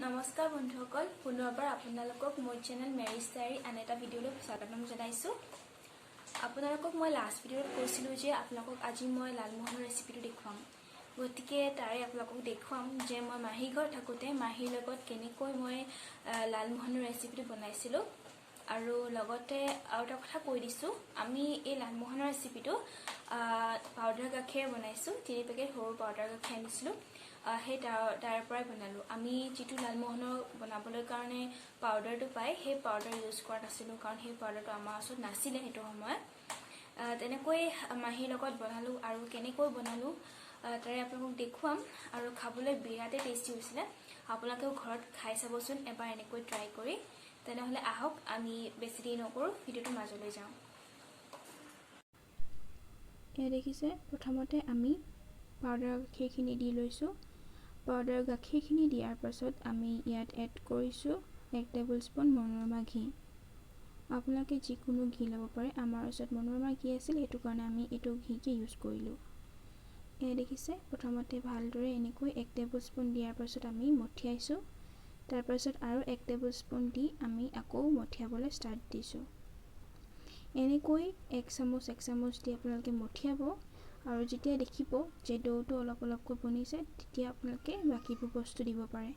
নমস্কাৰ বন্ধুসকল, পুনৰবাৰ আপোনালোকক মোৰ চেনেল মেৰিজ ডায়েৰী আন এটা ভিডিঅ'লৈ স্বাগতম জনাইছোঁ। আপোনালোকক মই লাষ্ট ভিডিঅ'ত কৈছিলোঁ যে আপোনালোকক আজি মই লালমোহনৰ ৰেচিপিটো দেখুৱাম। গতিকে তাৰে আপোনালোকক দেখুৱাম যে মই মাহীৰ ঘৰত থাকোঁতে মাহীৰ লগত কেনেকৈ মই লালমোহনৰ ৰেচিপিটো বনাইছিলোঁ। আৰু লগতে আৰু এটা কথা কৈ দিছোঁ, আমি এই লালমোহনৰ ৰেচিপিটো পাউডাৰ গাখীৰে বনাইছোঁ। 3 পেকেট সৰু পাউডাৰ গাখীৰ আনিছিলোঁ, সেই তাৰ পৰাই বনালোঁ। আমি যিটো লালমোহনৰ বনাবলৈ কাৰণে পাউডাৰটো পায়, সেই পাউডাৰ ইউজ কৰা নাছিলোঁ, কাৰণ সেই পাউডাৰটো আমাৰ ওচৰত নাছিলে সেইটো সময়ত। তেনেকৈ মাহীৰ লগত বনালোঁ আৰু কেনেকৈ বনালোঁ তাৰে আপোনালোকক দেখুৱাম। আৰু খাবলৈ বিৰাটেই টেষ্টি হৈছিলে। আপোনালোকেও ঘৰত খাই চাবচোন এবাৰ এনেকৈ ট্ৰাই কৰি। তেনেহ'লে আহক আমি বেছি দেৰি নকৰোঁ, ভিডিঅ'টো মাজলৈ যাওঁ। এয়া দেখিছে, প্ৰথমতে আমি পাউডাৰ গাখীৰখিনি দি লৈছোঁ। পাউডাৰ গাখীৰখিনি দিয়াৰ পাছত আমি ইয়াত এড কৰিছোঁ 1 টেবুল স্পুন মনোৰমা ঘি। আপোনালোকে যিকোনো ঘি ল'ব পাৰে, আমাৰ ওচৰত মনোৰমা ঘি আছিল, সেইটো কাৰণে আমি এইটো ঘিকে ইউজ কৰিলোঁ। এয়া দেখিছে, প্ৰথমতে ভালদৰে এনেকৈ 1 টেবুল স্পুন দিয়াৰ পাছত আমি মঠিয়াইছোঁ। তাৰপাছত আৰু 1 টেবুল স্পুন দি আমি আকৌ মঠিয়াবলৈ ষ্টাৰ্ট দিছোঁ। এনেকৈ 1 চামুচ দি আপোনালোকে মঠিয়াব। আৰু যেতিয়া দেখিব যে ডৌটো অলপ অলপকৈ বনিছে, তেতিয়া আপোনালোকে বাকীবোৰ বস্তু দিব পাৰে।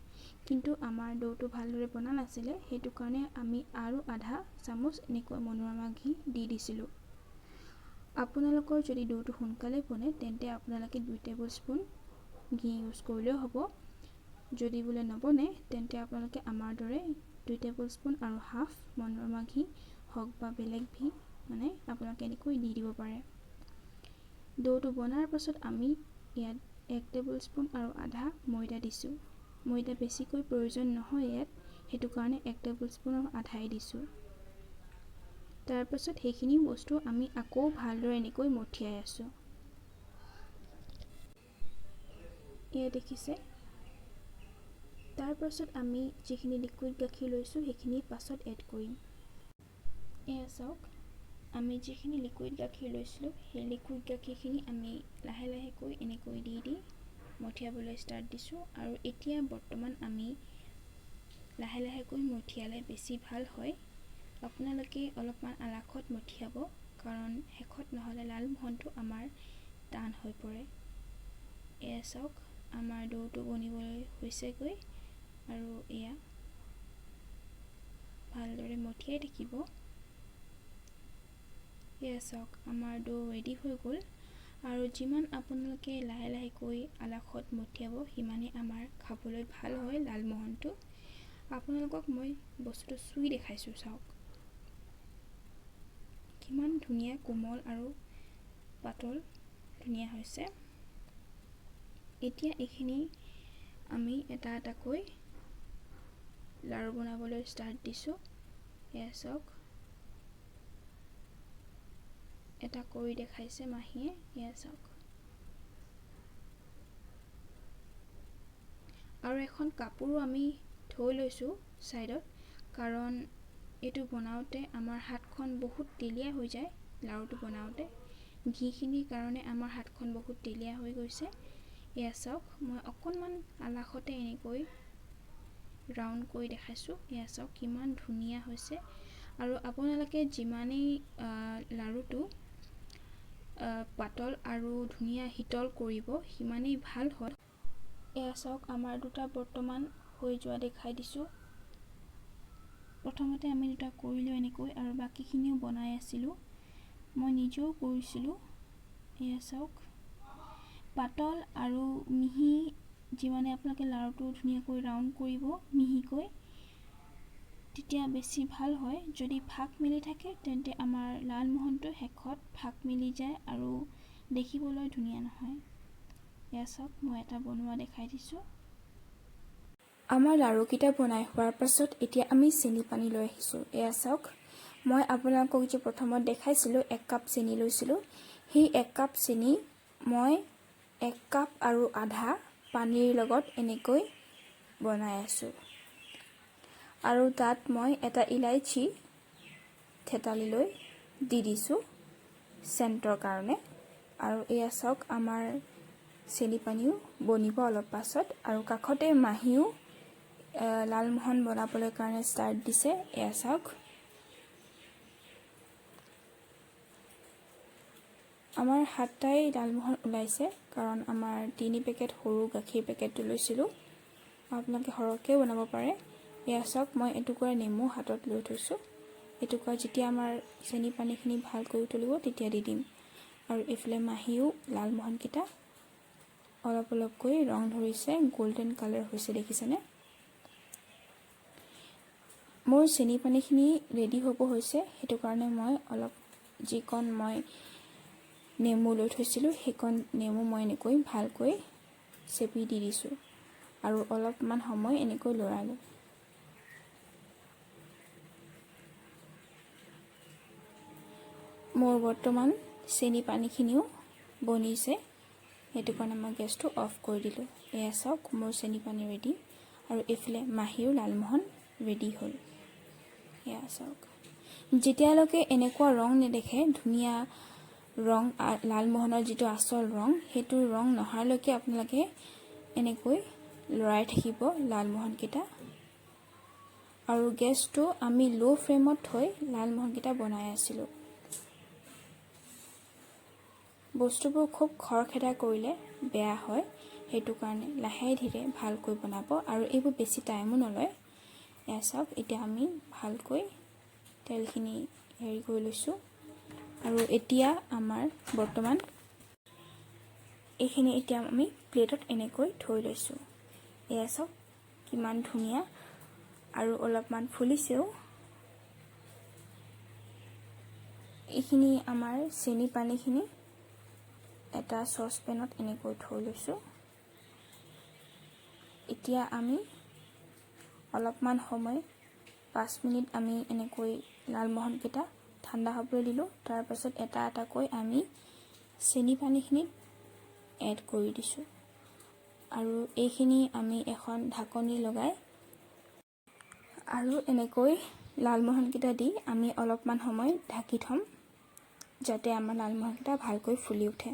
কিন্তু আমাৰ ডৌটো ভালদৰে বনা নাছিলে, সেইটো কাৰণে আমি আৰু আধা চামুচ এনেকৈ মনোৰমা ঘি দি দিছিলোঁ। আপোনালোকৰ যদি ডৌটো সোনকালে বনে, তেন্তে আপোনালোকে 2 টেবুল স্পুন ঘি ইউজ কৰিলেও হ'ব। যদি বোলে নবনে, তেন্তে আপোনালোকে আমাৰ দৰে 2 টেবুল স্পুন আৰু হাফ মনোৰমা ঘি হওক বা বেলেগ ঘি আপোনালোকে এনেকৈ দি দিব পাৰে। ডৌটো বনাৰ পাছত আমি ইয়াত 1 টেবুল স্পুন আৰু আধা ময়দা দিছোঁ। ময়দা বেছিকৈ প্ৰয়োজন নহয় ইয়াত, সেইটো কাৰণে 1 টেবুল স্পুন আৰু আধাই দিছোঁ। তাৰপাছত সেইখিনি বস্তু আমি আকৌ ভালদৰে এনেকৈ মঠিয়াই আছোঁ। এয়া দেখিছে, তাৰপাছত আমি যিখিনি লিকুইড গাখীৰ লৈছোঁ সেইখিনি পাছত এড কৰিম। এয়া চাওক, আমি যিখিনি লিকুইড গাখীৰ লৈছিলোঁ, সেই লিকুইড গাখীৰখিনি আমি লাহে লাহেকৈ এনেকৈ দি মঠিয়াবলৈ ষ্টাৰ্ট দিছোঁ। আৰু এতিয়া বৰ্তমান আমি লাহে লাহেকৈ মঠিয়ালে বেছি ভাল হয়। আপোনালোকে অলপমান আলাসত মঠিয়াব, কাৰণ শেষত নহ'লে লালমোহনটো আমাৰ টান হৈ পৰে। এয়া চাওক, আমাৰ ডৌটো বনিবলৈ হৈছেগৈ আৰু এয়া ভালদৰে মঠিয়াই থাকিব। এয়া চাওক, আমাৰ ডৌ ৰেডি হৈ গ'ল। আৰু যিমান আপোনালোকে লাহে লাহেকৈ আলাসত মঠিয়াব, সিমানেই আমাৰ খাবলৈ ভাল হয় লালমোহনটো। আপোনালোকক মই বস্তুটো চুই দেখাইছোঁ, চাওক কিমান ধুনীয়া, কোমল আৰু পাতল ধুনীয়া হৈছে। এতিয়া এইখিনি আমি এটা এটাকৈ লাড়ু বনাবলৈ ষ্টাৰ্ট দিছোঁ। এয়া চাওক, এটা কৰি দেখাইছে মাহীয়ে। এয়া চাওক, আৰু এখন কাপোৰো আমি থৈ লৈছোঁ ছাইডত, কাৰণ এইটো বনাওঁতে আমাৰ হাতখন বহুত তেলীয়া হৈ যায়। লাড়ুটো বনাওঁতে ঘিখিনিৰ কাৰণে আমাৰ হাতখন বহুত তেলীয়া হৈ গৈছে। এয়া চাওক, মই অকণমান আলাসতে এনেকৈ ৰাউণ্ড কৰি দেখাইছোঁ। এয়া চাওক কিমান ধুনীয়া হৈছে। আৰু আপোনালোকে যিমানেই লাড়ুটো পাতল আৰু ধুনীয়া শীতল কৰিব, সিমানেই ভাল হয়। এয়া চাওক, আমাৰ দুটা বৰ্তমান হৈ যোৱা দেখাই দিছোঁ। প্ৰথমতে আমি দুটা কৰিলোঁ এনেকৈ, আৰু বাকীখিনিও বনাই আছিলোঁ, মই নিজেও কৰিছিলোঁ। এয়া চাওক, পাতল আৰু মিহি, যিমানে আপোনালোকে লাড়ুটো ধুনীয়াকৈ ৰাউণ্ড কৰিব মিহিকৈ, তেতিয়া বেছি ভাল হয়। যদি ফাক মেলি থাকে, তেন্তে আমাৰ লালমোহনটো শেষত ফাক মেলি যায় আৰু দেখিবলৈ ধুনীয়া নহয়। এয়া চাওক, মই এটা বনোৱা দেখাই দিছোঁ। আমাৰ লাড়ুকেইটা বনাই হোৱাৰ পাছত এতিয়া আমি চেনি পানী লৈ আহিছোঁ। এয়া চাওক, মই আপোনালোকক যে প্ৰথমত দেখাইছিলোঁ 1 কাপ চেনি লৈছিলোঁ, সেই 1 কাপ চেনি মই 1 কাপ আৰু আধা পানীৰ লগত এনেকৈ বনাই আছোঁ। আৰু তাত মই এটা ইলাইচি থেতালি লৈ দি দিছোঁ চেণ্টৰ কাৰণে। আৰু এয়া চাওক, আমাৰ চেনি পানীও বনিব অলপ পাছত। আৰু কাষতে মাহীও লালমোহন বনাবলৈ কাৰণে ষ্টাৰ্ট দিছে। এয়া চাওক, আমাৰ 7টাই লালমোহন ওলাইছে, কাৰণ আমাৰ 3 পেকেট সৰু গাখীৰ পেকেটটো লৈছিলোঁ। আপোনালোকে সৰহকৈ বনাব পাৰে। এয়া চাওক, মই এটুকুৰা নেমু হাতত লৈ থৈছোঁ। এটুকুৰা যেতিয়া আমাৰ চেনি পানীখিনি ভালকৈ উতলিব তেতিয়া দি দিম। আৰু এইফালে মাহীও লালমোহনকেইটা অলপ অলপকৈ ৰং ধৰিছে, গোল্ডেন কালাৰ হৈছে, দেখিছেনে? মোৰ চেনি পানীখিনি ৰেডি হ'ব হৈছে, সেইটো কাৰণে মই অলপ যিকণ মই নেমু লৈ থৈছিলোঁ সেইকণ নেমু মই এনেকৈ ভালকৈ চেপি দি দিছোঁ আৰু অলপমান সময় এনেকৈ লৰালোঁ। মোৰ বৰ্তমান চেনি পানীখিনিও বনিছে, সেইটো কাৰণে মই গেছটো অফ কৰি দিলোঁ। এয়া চাওক, মোৰ চেনি পানী ৰেডি আৰু এইফালে মাহীও লালমোহন ৰেডি হ'ল। এয়া চাওক, যেতিয়ালৈকে এনেকুৱা ৰং নেদেখে, ধুনীয়া ৰং, লালমোহনৰ যিটো আচল ৰং, সেইটো ৰং নহালৈকে আপোনালোকে এনেকৈ লৰাই থাকিব লালমোহনকেইটা। আৰু গেছটো আমি ল' ফ্লেমত থৈ লালমোহনকেইটা বনাই আছিলোঁ। বস্তুবোৰ খুব খৰখেদা কৰিলে বেয়া হয়, সেইটো কাৰণে লাহে ধীৰে ভালকৈ বনাব আৰু এইবোৰ বেছি টাইমো নলয়। এয়া চাওক, এতিয়া আমি ভালকৈ তেলখিনি হেৰি কৰি লৈছোঁ আৰু এতিয়া আমাৰ বৰ্তমান এইখিনি এতিয়া আমি প্লেটত এনেকৈ থৈ লৈছোঁ। এয়া চাওক কিমান ধুনীয়া আৰু অলপমান ফুলিছেও। এইখিনি আমাৰ চেনি পানীখিনি এটা চচপেনত এনেকৈ থৈ লৈছোঁ। এতিয়া আমি অলপমান সময় 5 মিনিট আমি এনেকৈ লালমোহনকেইটা ঠাণ্ডা হ'বলৈ দিলোঁ। তাৰপাছত এটা এটাকৈ আমি চেনি পানীখিনিত এড কৰি দিছোঁ আৰু এইখিনি আমি এখন ঢাকনি লগাই আৰু এনেকৈ লালমোহনকেইটা দি আমি অলপমান সময় ঢাকি থ'ম, যাতে আমাৰ লালমোহনকেইটা ভালকৈ ফুলি উঠে।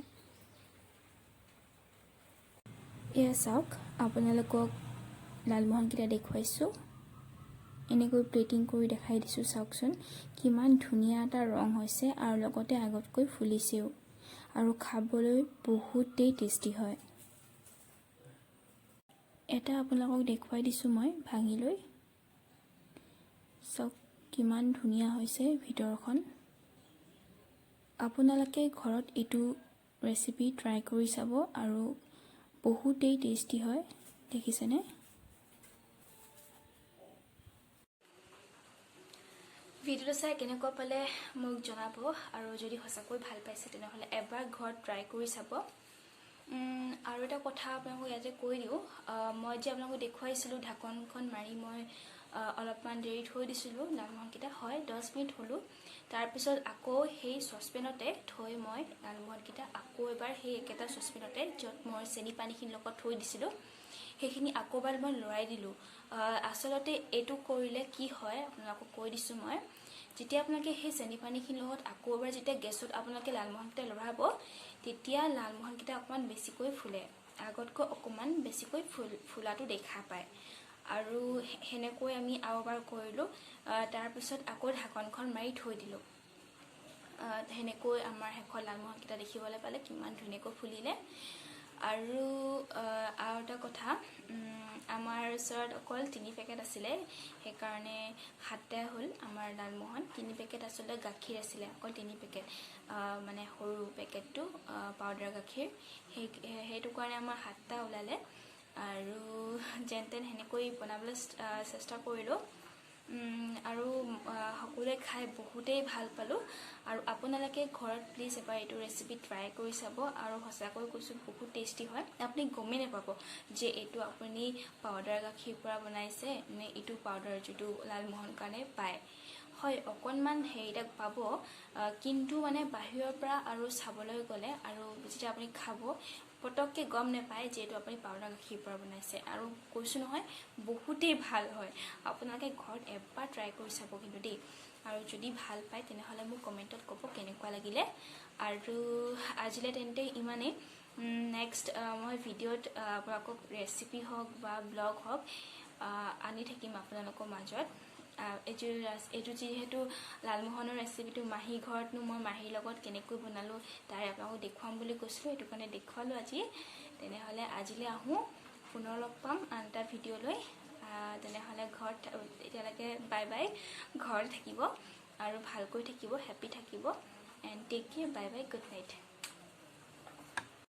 এয়া চাওক, আপোনালোকক লালমোহনকেইটা দেখুৱাইছোঁ, এনেকৈ প্লেটিং কৰি দেখাই দিছোঁ। চাওকচোন কিমান ধুনীয়া এটা ৰং হৈছে আৰু লগতে আগতকৈ ফুলিছেও আৰু খাবলৈ বহুতেই টেষ্টি হয়। এটা আপোনালোকক দেখুৱাই দিছোঁ মই ভাঙি লৈ। চাওক কিমান ধুনীয়া হৈছে ভিতৰখন। আপোনালোকে ঘৰত এইটো ৰেচিপি ট্ৰাই কৰি চাব আৰু বহুতেই টেষ্টি হয়, দেখিছেনে? ভিডিঅ'টো চাই কেনেকুৱা পালে মোক জনাব আৰু যদি সঁচাকৈ ভাল পাইছে তেনেহ'লে এবাৰ ঘৰত ট্ৰাই কৰি চাব। আৰু এটা কথা আপোনালোকক ইয়াতে কৈ দিওঁ, মই যে আপোনালোকক দেখুৱাইছিলোঁ ঢাকনখন মাৰি মই অলপমান দেৰি থৈ দিছিলোঁ লালমোহনকেইটা, হয় 10 মিনিট হ'লোঁ। তাৰপিছত আকৌ সেই চচপেনতে থৈ মই লালমোহনকেইটা আকৌ এবাৰ সেই একেটা চচপেনতে য'ত মই চেনি পানীখিনিৰ লগত থৈ দিছিলোঁ সেইখিনি আকৌ এবাৰ মই লৰাই দিলোঁ। আচলতে এইটো কৰিলে কি হয় আপোনালোকক কৈ দিছোঁ মই, যেতিয়া আপোনালোকে সেই চেনি পানীখিনিৰ লগত আকৌ এবাৰ যেতিয়া গেছত আপোনালোকে লালমোহনকেইটা লৰাব, তেতিয়া লালমোহনকেইটা অকণমান বেছিকৈ ফুলে, আগতকৈ অকণমান বেছিকৈ ফুলাটো দেখা পায়। আৰু সেনেকৈ আমি আৰু এবাৰ কৰিলোঁ, তাৰপিছত আকৌ ঢাকনখন মাৰি থৈ দিলোঁ। সেনেকৈ আমাৰ শেষত লালমোহনকেইটা দেখিবলৈ পালে কিমান ধুনীয়াকৈ ফুলিলে। আৰু এটা কথা, আমাৰ ওচৰত অকল 3 পেকেট আছিলে, সেইকাৰণে 7টাই হ'ল আমাৰ লালমোহন। 3 পেকেট আচলতে গাখীৰ আছিলে, অকল 3 পেকেট, মানে সৰু পেকেটটো পাউডাৰ গাখীৰ, সেইটো কাৰণে আমাৰ 7টা ওলালে। আৰু যেন তেন সেনেকৈ বনাবলৈ চেষ্টা কৰিলোঁ আৰু সকলোৱে খাই বহুতেই ভাল পালোঁ। আৰু আপোনালোকে ঘৰত প্লিজ এবাৰ এইটো ৰেচিপি ট্ৰাই কৰি চাব আৰু সঁচাকৈ কৈছোঁ বহুত টেষ্টি হয়। আপুনি গমেই নাপাব যে এইটো আপুনি পাউডাৰ গাখীৰ পৰা বনাইছে নে এইটো পাউডাৰ যিটো লালমোহন কাৰণে পায়। হয় অকণমান হেৰিটা পাব, কিন্তু মানে বাহিৰৰ পৰা আৰু চাবলৈ গ'লে আৰু যেতিয়া আপুনি খাব পটককৈ গম নাপায় যে এইটো আপুনি পাউডাৰ গাখীৰ পৰা বনাইছে। আৰু কৈছোঁ নহয় বহুতেই ভাল হয়, আপোনালোকে ঘৰত এবাৰ ট্ৰাই কৰি চাব কিন্তু দেই। আৰু যদি ভাল পায় তেনেহ'লে মোক কমেণ্টত ক'ব কেনেকুৱা লাগিলে। আৰু আজিলৈ তেন্তে ইমানেই। নেক্সট মই ভিডিঅ'ত আপোনালোকক ৰেচিপি হওক বা ব্লগ হওক আনি থাকিম আপোনালোকৰ মাজত। এইটো যিহেতু লালমোহনৰ ৰেচিপিটো মাহী ঘৰতনো মই মাহীৰ লগত কেনেকৈ বনালোঁ তাই আপোনালোকক দেখুৱাম বুলি কৈছিলোঁ, সেইটো কাৰণে দেখুৱালোঁ আজি। তেনেহ'লে আজিলৈ আহোঁ, পুনৰ লগ পাম আন এটা ভিডিঅ' লৈ। তেনেহ'লে এতিয়ালৈকে বাই বাই। ঘৰত থাকিব আৰু ভালকৈ থাকিব, হেপ্পী থাকিব, and take care, bye bye, good night.